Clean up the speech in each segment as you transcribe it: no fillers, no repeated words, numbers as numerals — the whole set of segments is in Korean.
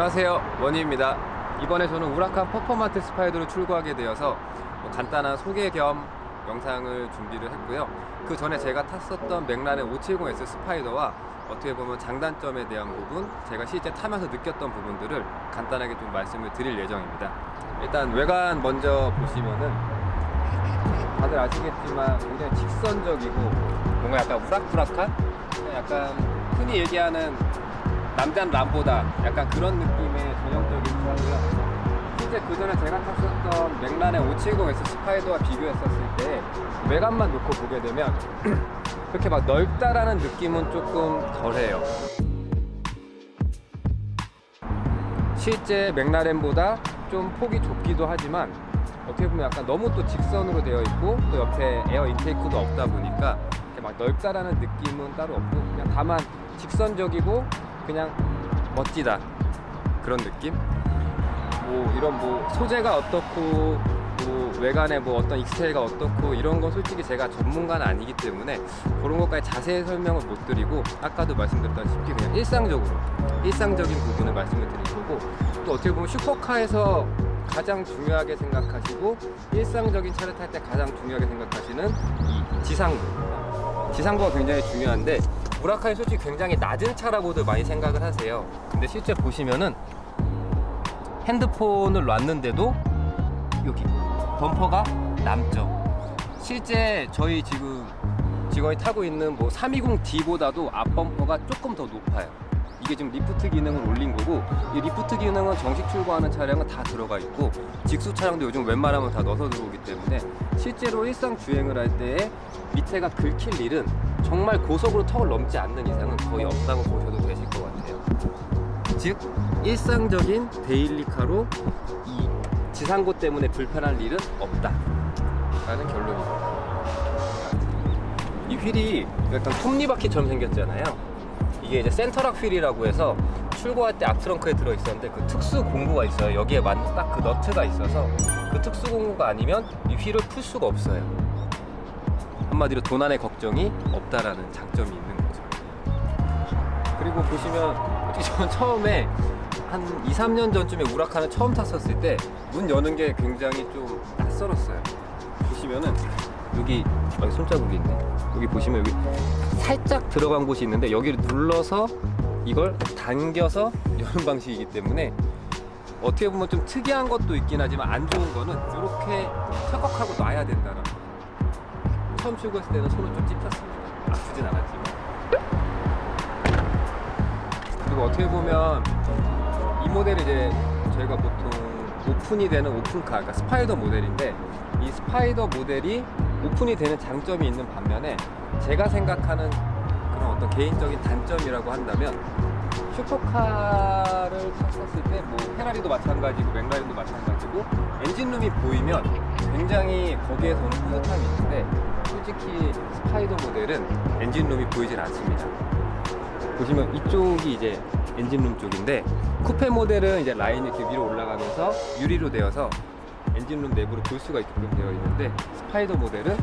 안녕하세요, 원희입니다. 이번에 저는 우라칸 퍼포먼트 스파이더를 출고하게 되어서 간단한 소개 겸 영상을 준비를 했고요. 그 전에 제가 탔었던 맥라렌 570S 스파이더와 어떻게 보면 장단점에 대한 부분, 제가 실제 타면서 느꼈던 부분들을 간단하게 좀 말씀을 드릴 예정입니다. 일단 외관 먼저 보시면은 다들 아시겠지만 굉장히 직선적이고 뭔가 약간 우락부락한, 약간 흔히 얘기하는 남자는 람보다 약간 그런 느낌의 전형적인 차고요. 실제 그 전에 제가 탔었던 맥라렌 570S 스파이더와 비교했었을 때 외관만 놓고 보게 되면 그렇게 막 넓다라는 느낌은 조금 덜해요. 실제 맥라렌보다 좀 폭이 좁기도 하지만 어떻게 보면 약간 너무 또 직선으로 되어 있고 또 옆에 에어 인테이크도 없다 보니까 막 넓다라는 느낌은 따로 없고 그냥 다만 직선적이고 그냥 멋지다 그런 느낌? 뭐 이런 뭐 소재가 어떻고 뭐 외관에 뭐 어떤 익스테리어가 어떻고 이런 건 솔직히 제가 전문가는 아니기 때문에 그런 것까지 자세히 설명을 못 드리고 아까도 말씀드렸다시피 그냥 일상적인 부분을 말씀을 드릴 거고, 또 어떻게 보면 슈퍼카에서 가장 중요하게 생각하시고 일상적인 차를 탈 때 가장 중요하게 생각하시는 이 지상부가 굉장히 중요한데 우라칸이 솔직히 굉장히 낮은 차라고들 많이 생각을 하세요. 근데 실제 보시면은 핸드폰을 놨는데도 여기 범퍼가 남죠. 실제 저희 지금 직원이 타고 있는 뭐 320D보다도 앞범퍼가 조금 더 높아요. 이게 지금 리프트 기능을 올린 거고, 이 리프트 기능은 정식 출고하는 차량은 다 들어가 있고 직수 차량도 요즘 웬만하면 다 넣어서 들어오기 때문에 실제로 일상 주행을 할 때 밑에가 긁힐 일은 정말 고속으로 턱을 넘지 않는 이상은 거의 없다고 보셔도 되실 것 같아요. 즉 일상적인 데일리카로 이 지상고 때문에 불편할 일은 없다 라는 결론입니다. 이 휠이 약간 톱니바퀴처럼 생겼잖아요. 이게 이제 센터락 휠이라고 해서 출고할 때 앞트렁크에 들어있었는데 그 특수 공구가 있어요. 여기에 맞는 딱 그 너트가 있어서 그 특수 공구가 아니면 이 휠을 풀 수가 없어요. 한마디로 도난의 걱정이 없다라는 장점이 있는 거죠. 그리고 보시면 저는 처음에 한 2-3년 전쯤에 우라칸을 처음 탔었을 때 문 여는 게 굉장히 좀 낯설었어요. 보시면은 여기 손자국이 있네. 여기 보시면 여기 살짝 들어간 곳이 있는데 여기를 눌러서 이걸 당겨서 여는 방식이기 때문에 어떻게 보면 좀 특이한 것도 있긴 하지만 안 좋은 거는 이렇게 털컥하고 놔야 된다는 거. 처음 출고했을 때는 손을 좀 찝혔습니다. 아프진 않았지만. 그리고 어떻게 보면 이 모델이 이제 저희가 보통 오픈이 되는 오픈카, 그러니까 스파이더 모델인데 이 스파이더 모델이 오픈이 되는 장점이 있는 반면에 제가 생각하는 그런 어떤 개인적인 단점이라고 한다면 슈퍼카를 탔었을 때 뭐 페라리도 마찬가지고 맥라렌도 마찬가지고 엔진룸이 보이면 굉장히 거기에서는 뿌듯함이 있는데 솔직히 스파이더 모델은 엔진룸이 보이진 않습니다. 보시면 이쪽이 이제 엔진룸 쪽인데 쿠페 모델은 이제 라인이 이렇게 위로 올라가면서 유리로 되어서 엔진룸 내부를 볼 수가 있게끔 되어 있는데 스파이더 모델은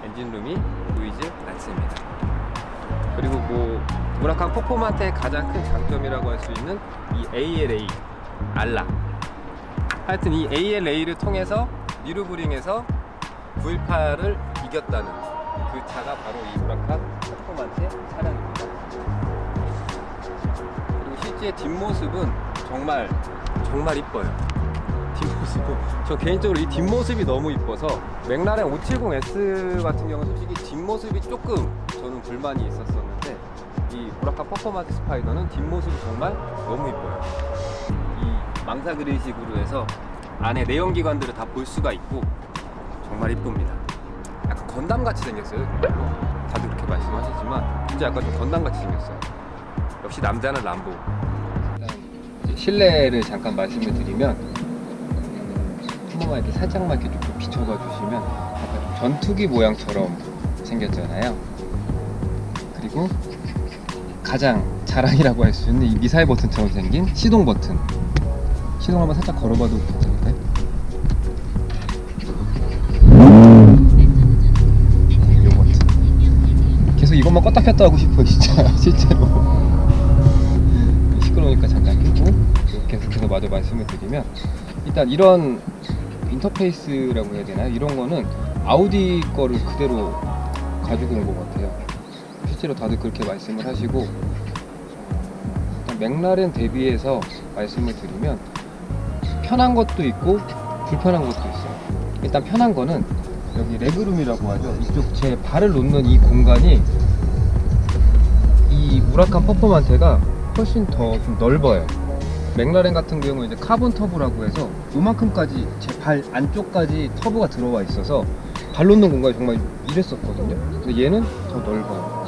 엔진룸이 보이지 않습니다. 그리고 뭐 우라칸 퍼포먼트의 가장 큰 장점이라고 할 수 있는 이 ALA 알라, 하여튼 이 ALA를 통해서 니르부링에서 918을 이겼다는 그 차가 바로 이 우라칸 퍼포먼트의 차량입니다. 그리고 실제 뒷모습은 정말 이뻐요. 뒷모습은 저 개인적으로 이 뒷모습이 너무 이뻐서 맥라렌 570S 같은 경우는 솔직히 뒷모습이 조금 저는 불만이 있었었는데 이 우라칸 퍼포먼트 스파이더는 뒷모습이 정말 너무 이뻐요. 이 망사 그릴식으로 해서 안에 내연기관들을 다 볼 수가 있고 정말 이쁩니다. 약간 건담같이 생겼어요. 다들 그렇게 말씀하시지만 진짜 약간 좀 건담같이 생겼어요. 역시 남자는 람보. 실내를 잠깐 말씀을 드리면 한 번만 이렇게 살짝만 이렇게 좀 비춰봐 주시면 약간 전투기 모양처럼 생겼잖아요. 그리고 가장 자랑이라고 할 수 있는 이 미사일 버튼처럼 생긴 시동 버튼. 시동 한번 살짝 걸어봐도 괜찮을까요? 네, 요 버튼. 계속 이것만 껐다 켰다 하고 싶어요, 진짜. 실제로. 시끄러우니까 잠깐 끄고 이렇게 해서 마저 말씀을 드리면, 일단 이런 인터페이스라고 해야 되나요? 이런 거는 아우디 거를 그대로 가지고 온 것 같아요. 실제로 다들 그렇게 말씀을 하시고, 일단 맥라렌 대비해서 말씀을 드리면 편한 것도 있고 불편한 것도 있어요. 일단 편한 거는 여기 레그룸이라고 하죠. 이쪽 제 발을 놓는 이 공간이 이 우라칸 퍼포먼테가 훨씬 더 좀 넓어요. 맥라렌 같은 경우는 이제 카본 터보라고 해서 요만큼까지 제 발 안쪽까지 터보가 들어와 있어서 발 놓는 공간이 정말 이랬었거든요. 근데 얘는 더 넓어요.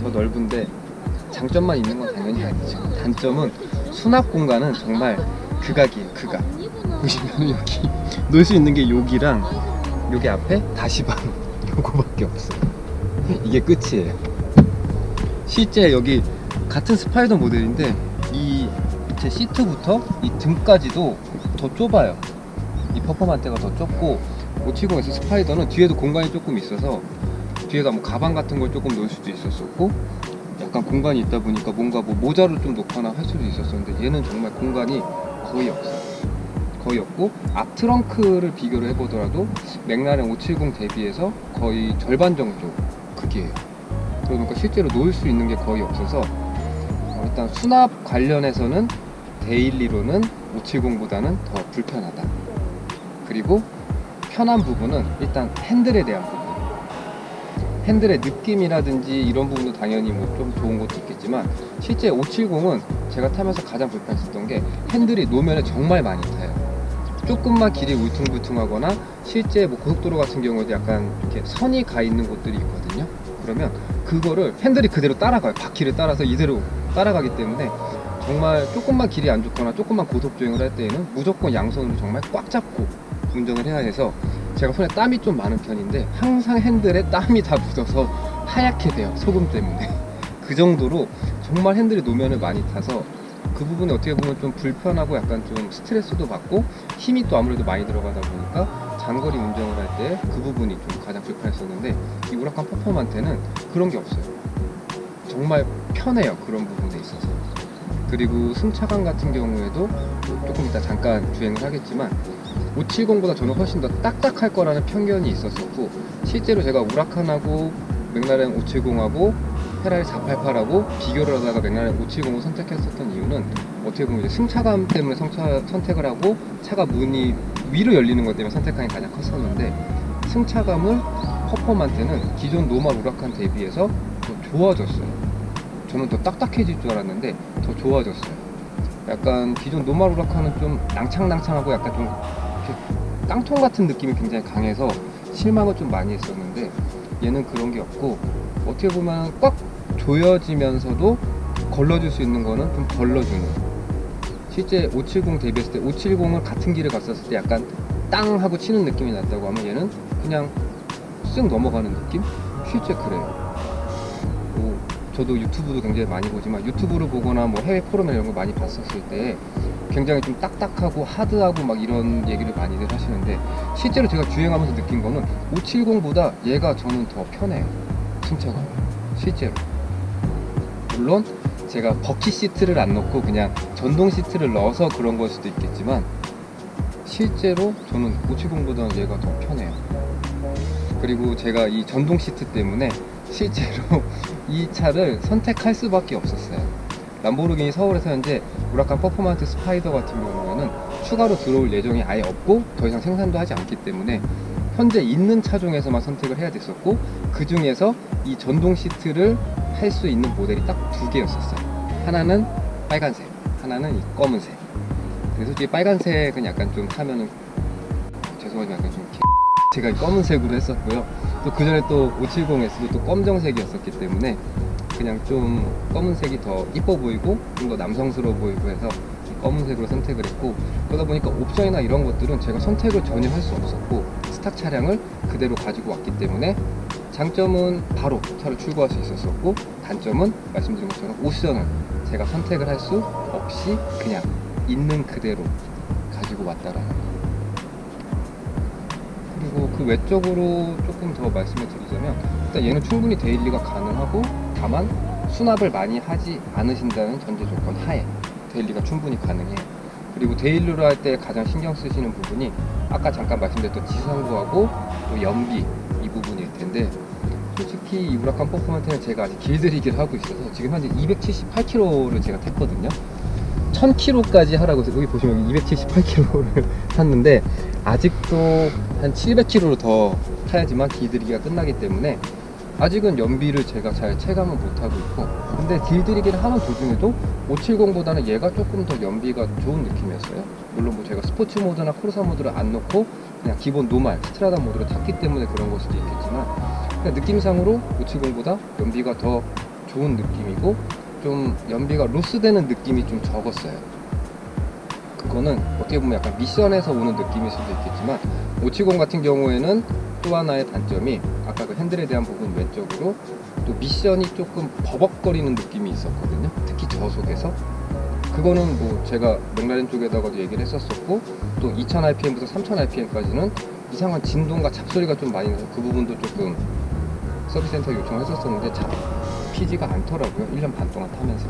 더 넓은데 장점만 있는 건 당연히 아니죠. 단점은 수납 공간은 정말 극악이에요. 극악. 보시면 여기 놓을 수 있는 게 여기랑 여기 앞에 다시방 요거밖에 없어요. 이게 끝이에요. 실제 여기 같은 스파이더 모델인데 이 제 시트부터 이 등까지도 더 좁아요. 이 퍼포먼테가 더 좁고 570S 스파이더는 뒤에도 공간이 조금 있어서 뒤에다 뭐 가방 같은 걸 조금 놓을 수도 있었었고, 약간 공간이 있다 보니까 뭔가 뭐 모자를 좀 놓거나 할 수도 있었었는데 얘는 정말 공간이 거의 없어요. 거의 없고, 앞 트렁크를 비교를 해보더라도 맥라렌 570 대비해서 거의 절반 정도 크기예요. 그러니까 실제로 놓을 수 있는 게 거의 없어서 일단 수납 관련해서는 데일리로는 570보다는 더 불편하다. 그리고 편한 부분은 일단 핸들에 대한 부분. 핸들의 느낌이라든지 이런 부분도 당연히 뭐 좀 좋은 것도 있겠지만, 실제 570은 제가 타면서 가장 불편했었던 게 핸들이 노면에 정말 많이 타요. 조금만 길이 울퉁불퉁하거나 실제 뭐 고속도로 같은 경우에도 약간 이렇게 선이 가 있는 곳들이 있거든요. 그러면 그거를 핸들이 그대로 따라가요. 바퀴를 따라서 이대로 따라가기 때문에 정말 조금만 길이 안 좋거나 조금만 고속 주행을 할 때에는 무조건 양손으로 정말 꽉 잡고 운전을 해야 해서, 제가 손에 땀이 좀 많은 편인데 항상 핸들에 땀이 다 묻어서 하얗게 돼요. 소금 때문에. 그 정도로 정말 핸들이 노면을 많이 타서 그 부분이 어떻게 보면 좀 불편하고 약간 좀 스트레스도 받고 힘이 또 아무래도 많이 들어가다 보니까 장거리 운전을 할 때 그 부분이 좀 가장 불편했었는데, 이 우라칸 퍼포먼테는 그런 게 없어요. 정말 편해요. 그런 부분에 있어서. 그리고 승차감 같은 경우에도 조금 이따 잠깐 주행을 하겠지만 570보다 저는 훨씬 더 딱딱할 거라는 편견이 있었었고, 실제로 제가 우라칸하고 맥라렌 570하고 페라리 488하고 비교를 하다가 맥라렌 570을 선택했었던 이유는 어떻게 보면 이제 승차감 때문에 선택을 하고 차가 문이 위로 열리는 것 때문에 선택한 게 가장 컸었는데, 승차감은 퍼포먼테는 기존 노멀 우라칸 대비해서 더 좋아졌어요. 저는 더 딱딱해질 줄 알았는데 더 좋아졌어요. 약간 기존 노멀 우라칸은 좀 낭창낭창하고 약간 좀 이렇게 깡통 같은 느낌이 굉장히 강해서 실망을 좀 많이 했었는데, 얘는 그런 게 없고 어떻게 보면 꽉 조여지면서도 걸러줄 수 있는 거는 좀 걸러주는. 실제 570 대비했을 때 570을 같은 길을 갔었을 때 약간 땅 하고 치는 느낌이 났다고 하면 얘는 그냥 쓱 넘어가는 느낌? 실제 그래요. 저도 유튜브도 굉장히 많이 보지만 유튜브를 보거나 뭐 해외 포럼이나 이런 거 많이 봤었을 때 굉장히 좀 딱딱하고 하드하고 막 이런 얘기를 많이들 하시는데, 실제로 제가 주행하면서 느낀 거는 570보다 얘가 저는 더 편해요. 승차감 실제로. 물론 제가 버킷 시트를 안 넣고 그냥 전동 시트를 넣어서 그런 걸 수도 있겠지만 실제로 저는 570보다는 얘가 더 편해요. 그리고 제가 이 전동 시트 때문에 실제로 이 차를 선택할 수밖에 없었어요. 람보르기니 서울에서 현재 우라칸 퍼포먼트 스파이더 같은 경우에는 추가로 들어올 예정이 아예 없고 더 이상 생산도 하지 않기 때문에 현재 있는 차종에서만 선택을 해야 됐었고, 그 중에서 이 전동 시트를 할 수 있는 모델이 딱 두 개였었어요. 하나는 빨간색, 하나는 이 검은색. 그래서 솔직히 빨간색은 약간 좀 타면은 죄송하지만 약간 좀 제가 검은색으로 했었고요. 또 그 전에 또 570S도 또 검정색이었었기 때문에 그냥 좀 검은색이 더 이뻐 보이고 좀 더 남성스러워 보이고 해서 검은색으로 선택을 했고, 그러다 보니까 옵션이나 이런 것들은 제가 선택을 전혀 할 수 없었고 스탁 차량을 그대로 가지고 왔기 때문에 장점은 바로 차를 출고할 수 있었었고, 단점은 말씀드린 것처럼 옵션을 제가 선택을 할 수 없이 그냥 있는 그대로 가지고 왔다라는 거. 그리고 그 외적으로 조금 더 말씀을 드리자면, 일단 얘는 충분히 데일리가 가능하고 다만 수납을 많이 하지 않으신다는 전제 조건 하에 데일리가 충분히 가능해요. 그리고 데일리로 할 때 가장 신경 쓰시는 부분이 아까 잠깐 말씀드렸던 지상부하고 또 연비 이 부분일 텐데, 솔직히 이 우라칸 퍼포먼트는 제가 아직 길들이기를 하고 있어서 지금 현재 278km를 제가 탔거든요. 1000km까지 하라고 해서 여기 보시면 278km를 탔는데 아직도 한 700km를 더 타야지만 길들이기가 끝나기 때문에 아직은 연비를 제가 잘 체감은 못하고 있고, 근데 길들이기를 하는 도중에도 570보다는 얘가 조금 더 연비가 좋은 느낌이었어요. 물론 뭐 제가 스포츠 모드나 코르사 모드를 안 놓고 그냥 기본 노말 스트라다 모드를 탔기 때문에 그런 걸 수도 있겠지만, 그냥 느낌상으로 570보다 연비가 더 좋은 느낌이고 좀 연비가 로스되는 느낌이 좀 적었어요. 그거는 어떻게 보면 약간 미션에서 오는 느낌일 수도 있겠지만, 570 같은 경우에는 또 하나의 단점이 아까 그 핸들에 대한 부분 왼쪽으로 또 미션이 조금 버벅거리는 느낌이 있었거든요. 특히 저속에서. 그거는 뭐 제가 맥라렌 쪽에다가도 얘기를 했었었고, 또 2000rpm부터 3000rpm까지는 이상한 진동과 잡소리가 좀 많이 나서 그 부분도 조금 서비스 센터에 요청을 했었었는데 잡히지가 않더라고요. 1년 반 동안 타면서.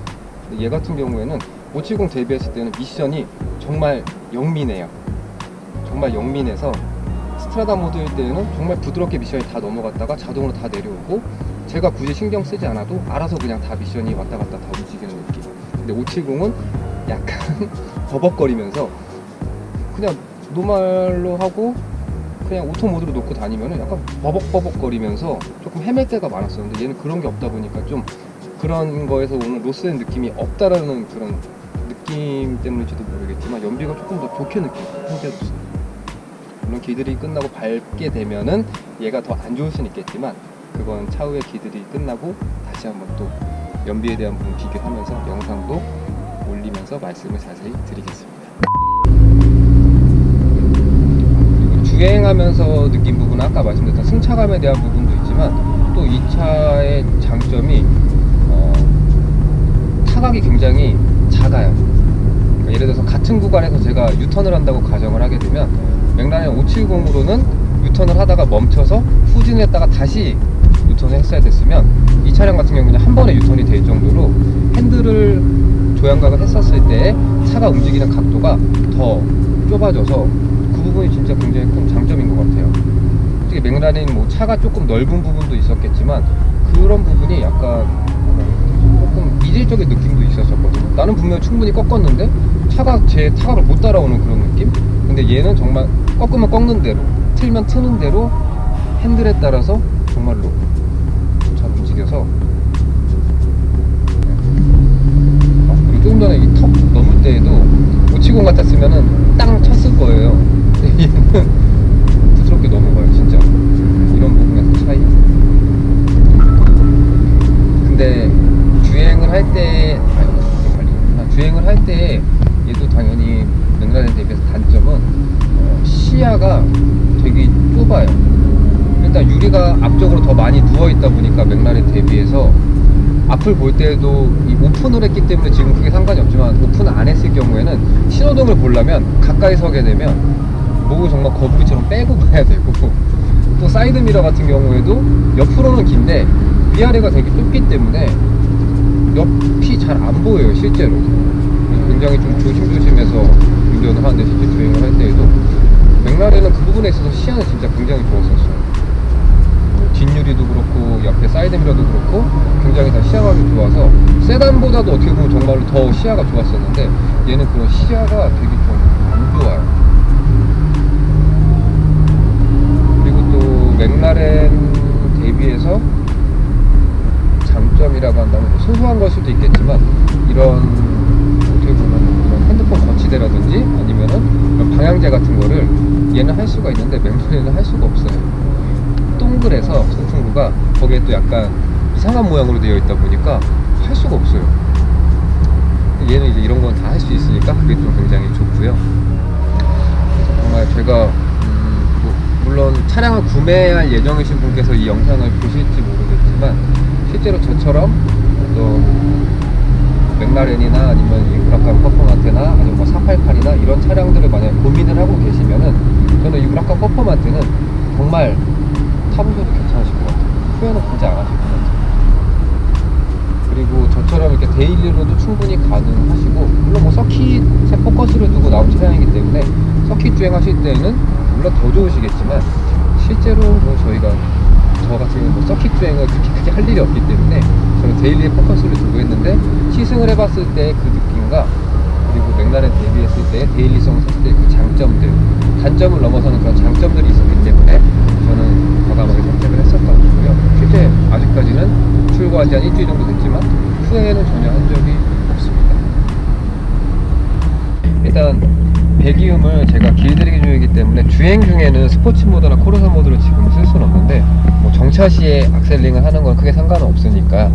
근데 얘 같은 경우에는 570 대비했을 때는 미션이 정말 영민해요. 정말 영민해서 스트라다 모드일 때는 정말 부드럽게 미션이 다 넘어갔다가 자동으로 다 내려오고, 제가 굳이 신경 쓰지 않아도 알아서 그냥 다 미션이 왔다 갔다 다 움직이는 느낌. 근데 570은 약간 버벅거리면서 그냥 노말로 하고 그냥 오토 모드로 놓고 다니면은 약간 버벅버벅거리면서 조금 헤맬 때가 많았었는데, 얘는 그런 게 없다 보니까 좀 그런 거에서 오는 로스된 느낌이 없다라는 그런 느낌 때문일지도 모르겠지만 연비가 조금 더 좋게 느껴져요, 현재로서. 물론 기들이 끝나고 밟게 되면은 얘가 더 안 좋을 수는 있겠지만, 그건 차후에 기들이 끝나고 다시 한번 또 연비에 대한 부분 비교하면서 영상도 올리면서 말씀을 자세히 드리겠습니다. 그리고 주행하면서 느낀 부분은 아까 말씀드렸던 승차감에 대한 부분도 있지만, 또 이 차의 장점이 타각이 굉장히 작아요. 그러니까 예를 들어서 같은 구간에서 제가 유턴을 한다고 가정을 하게 되면 맥라렌 570으로는 유턴을 하다가 멈춰서 후진을 했다가 다시 유턴을 했어야 됐으면, 이 차량 같은 경우는 한 번에 유턴이 될 정도로 핸들을 조향각을 했었을 때 차가 움직이는 각도가 더 좁아져서 그 부분이 진짜 굉장히 큰 장점인 것 같아요. 특히 맥라렌 뭐 차가 조금 넓은 부분도 있었겠지만 그런 부분이 약간 조금 이질적인 느낌도 있었거든요. 나는 분명 충분히 꺾었는데 차가 제 타각을 못 따라오는 그런 느낌? 근데 얘는 정말 꺾으면 꺾는 대로, 틀면 트는 대로 핸들에 따라서 정말로 잘 움직여서. 그리고 조금 전에 이 턱 넘을 때에도 570 같았으면은 땅 쳤을 거예요. 근데 얘는 부드럽게 넘어가요, 진짜. 이런 부분에서 차이. 근데 주행을 할 때, 주행을 할 때 얘도 당연히 맥라렌 대비해서 단점은 시야가 되게 좁아요. 일단 유리가 앞쪽으로 더 많이 누워있다 보니까 맥라렌 대비해서 앞을 볼 때도 이 오픈을 했기 때문에 지금 크게 상관이 없지만, 오픈을 안 했을 경우에는 신호등을 보려면 가까이 서게 되면 목을 정말 거북이처럼 빼고 가야 되고, 또 사이드미러 같은 경우에도 옆으로는 긴데 위아래가 되게 좁기 때문에 옆이 잘 안 보여요, 실제로. 굉장히 좀 조심조심해서 운전을 하는데, 실제 주행을 할 때에도 맥라렌은 그 부분에 있어서 시야는 진짜 굉장히 좋았었어요. 뒷유리도 그렇고 옆에 사이드미러도 그렇고 굉장히 다 시야감이 좋아서 세단보다도 어떻게 보면 정말로 더 시야가 좋았었는데, 얘는 그런 시야가 되게 좀 안 좋아요. 그리고 또 맥라렌 대비해서 장점이라고 한다면 뭐 소소한 걸 수도 있겠지만, 이런 어떻게 보면 이런 핸드폰 거치대라든지 아니면은 이런 방향제 같은 거를 얘는 할 수가 있는데 맥라렌은 할 수가 없어요. 동그래서 송풍구가 거기에 또 약간 이상한 모양으로 되어 있다 보니까 할 수가 없어요. 얘는 이제 이런 건 다 할 수 있으니까 그게 좀 굉장히 좋고요. 그래서 정말 제가 뭐 물론 차량을 구매할 예정이신 분께서 이 영상을 보실지 모르겠지만, 실제로 저처럼 또 맥라렌이나 아니면 이 우라칸 퍼포먼테나 아니면 뭐 488이나 이런 차량들을 만약에 고민을 하고 계시면은, 저는 이 우라칸 퍼포먼테는 정말 타보셔도 괜찮으실 것 같아요. 후회는 진짜 안 하실 것 같아요. 그리고 저처럼 이렇게 데일리로도 충분히 가능하시고, 물론 뭐 서킷에 포커스를 두고 나온 차량이기 때문에 서킷 주행하실 때는 물론 더 좋으시겠지만, 실제로 뭐 저희가 저 같은 경우는 뭐 서킷 주행을 그렇게 크게 할 일이 없기 때문에 저는 데일리에 포커스를 두고 했는데, 시승을 해봤을 때 그 느낌과 그리고 맥라렌 대비했을 때 데일리성 샀을 때 그 장점들, 단점을 넘어서는 그런 장점들이 있었기 때문에 저는 과감하게 선택을 했었던 거고요. 실제 아직까지는 출고한 지 한 일주일 정도 됐지만 후회는 전혀 한 적이 없습니다. 일단 배기음을 제가 길들이기 중이기 때문에 주행 중에는 스포츠 모드나 코르사 모드를 지금 쓸 수는 없는데, 뭐 정차 시에 악셀링을 하는 건 크게 상관은 없으니까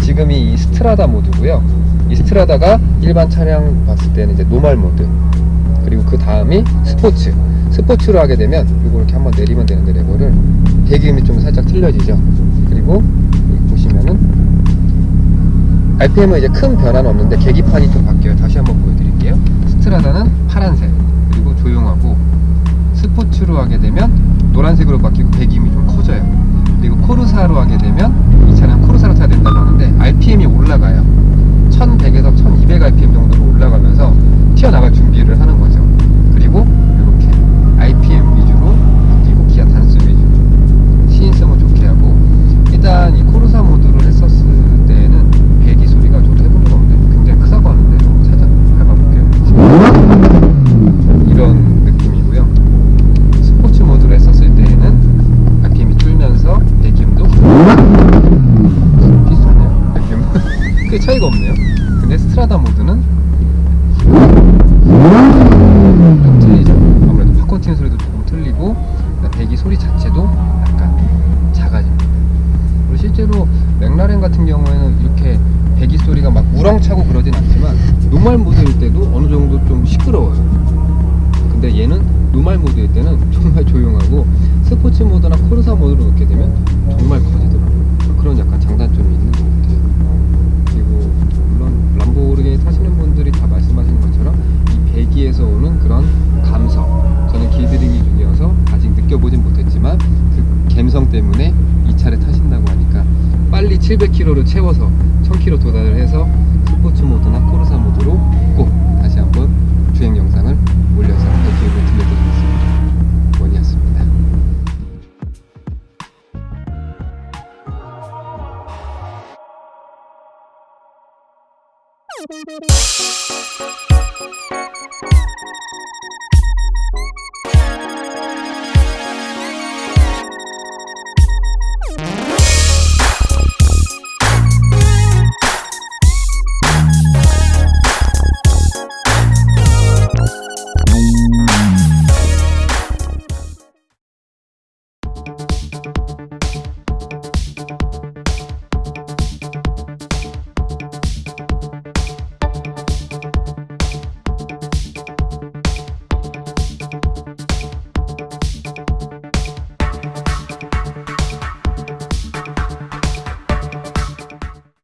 지금이 이 스트라다 모드고요. 이 스트라다가 일반 차량 봤을 때는 이제 노멀 모드, 그리고 그 다음이 스포츠로 하게 되면 이거 이렇게 한번 내리면 되는데, 레버를 배기음이 좀 살짝 틀려지죠. 그리고 여기 보시면은 RPM은 이제 큰 변화는 없는데 계기판이 좀 바뀌어요. 다시 한번 보여드릴게요. 스트라다는 파란색, 그리고 조용하고, 스포츠로 하게 되면 노란색으로 바뀌고 배기음이 좀 커져요. 그리고 코르사로 하게 되면, 이 차량 코르사로 타야 된다고 하는데 RPM이 올라가요. 1100에서 1200rpm 정도로 올라가면서 튀어나갈 준비를 하는 거죠. 그리고 이렇게 RPM 위주로 바뀌고 기아 단수 위주로 시인성을 좋게 하고, 일단 이 코르사 모드를 했었을 때는 배기 소리가, 저도 해본 적 없는데 굉장히 크다고 하는데 좀 살짝 밟아볼게요. 이런 느낌이고요. 스포츠 모드로 했었을 때에는 RPM이 줄면서 배기음도 비슷하네요. RPM 크게 차이가 없네요. 근데 스트라다 모드는 좀 틀리죠. 아무래도 팝콘 튀는 소리도 조금 틀리고, 배기 소리 자체도 약간 작아집니다. 그리고 실제로 맥라렌 같은 경우에는 이렇게 배기 소리가 막 우렁차고 그러진 않지만 노멀 모드일 때도 어느 정도 좀 시끄러워요. 근데 얘는 노멀 모드일 때는 정말 조용하고, 스포츠 모드나 코르사 모드로 넣게 되면 정말 커지더라고요. 그런 약간 장단점이 있는 것 같아요. 그리고 물론 람보르기니 타시는 분들이 다 말씀하시는 것처럼 이 배기에서 오는 그런 감성, 저는 길들이기 중이어서 아직 느껴보진 못했지만 그 감성 때문에 이 차를 타신다고 하니까 빨리 700km를 채워서 1000km 도달을 해서 스포츠 모드나 코르사 모드로 꼭 다시 한번 주행 영상을 올려서 배기음을 들려드리겠습니다. 원이었습니다.